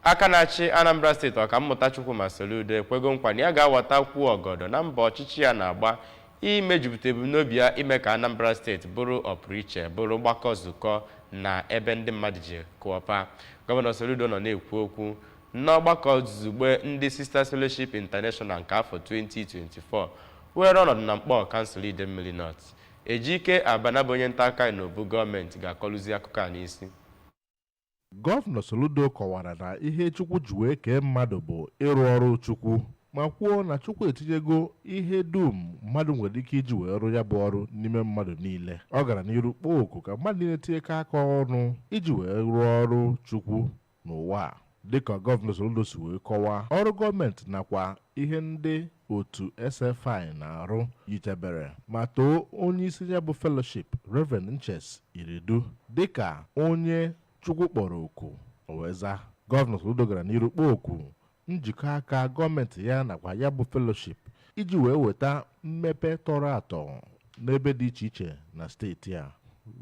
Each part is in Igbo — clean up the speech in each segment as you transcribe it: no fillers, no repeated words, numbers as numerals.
aka na-achị Anambra steeti Ọkammụta Chukwuma Soludo ekwego nkwa na ya ga-awatakwu ọgọdọ na mbọ ọchịchị ya na-agba imejupụta ebumnobi ya ime ka Anambra steeti bụrụ ọpụrụiche bụrụ gbakọ zukọ na ebe ndị mmadụ ji kụọpa. Gọvanọ Soludo nọ na-ekwu okwu n'ọgbakọ zugbe ndị Sisters Fellowship International nke afọ 2024 were ọnọdụ na mkpọ kansụl Idemmili North. Ejike Abana bụ onye nta aka n'obu gọọmenti ga-akọlụzi akụkọ a n'isi. Gọvanọ Soludo kọwara na ihe Chukwu ji wee kee mmadụ bụ ịrụ ọrụ Chukwu ma kwuo na Chukwu etinyego ihe dum mmadụ nwere ike iji wee rụ ya bụ ọrụ n'ime mmadụ niile. Ọ gara n'iru kpọọ oku ka mmadụ niile tinyekọ aka ọnụ iji wee rụọ ọrụ Chukwu n'ụwa. Dịka Gọvanọ Soludo si wee kọwaa, ọrụ gọọmenti nakwa ihe ndị otu SFI na-arụ yichebere ma too onye isi ya bụ fellowship Reverend Nches Iridu dịka onye Chukwu kpọrọ oku oweza. Gọvanọ Soludo gara n'iru kpọọ oku njikọ aka gọọmenti ya nakwa ya bụ fellowship iji wee weta mmepe tọrọ atọ n'ebe dị iche iche na steeti a.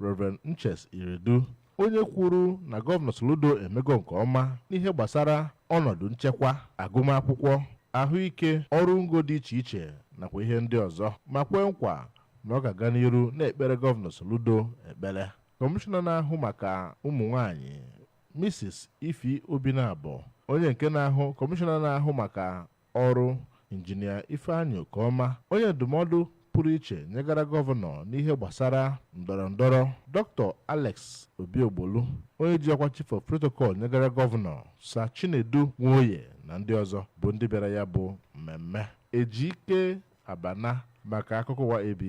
Reverend Nches Iridu onye kwuru na Gọvanọ Soludo emego nke ọma n'ihe gbasara ọnọdụ nchekwa, agụmakwụkwọ, ahụike, ọrụ ngo dị iche iche nakwa ihe ndị ọzọ ma kwee nkwa na ọ ga-aga n'iru na-ekpere Gọvanọ Soludo ekpere. Kọmishọna na-ahụ maka ụmụ nwanyị Mrs. Ifi Obinabọ, onye nke na-ahụ kọmishọna na-ahụ maka ọrụ Injinia Ifeanyị Okeọma, onye ndụmọdụ pụrụ iche nyegara gọvanọ n'ihe gbasara ndọrọndọrọ Dr. Alex Obiogbolu, onye ji ọkwa Chief of Protocol nyegara gọvanọ Sir Chinedu Nwoye na ndị ọzọ bụ ndị bịara ya bụ mmemme. Ejike Abana maka akụkọ ụwa ABS.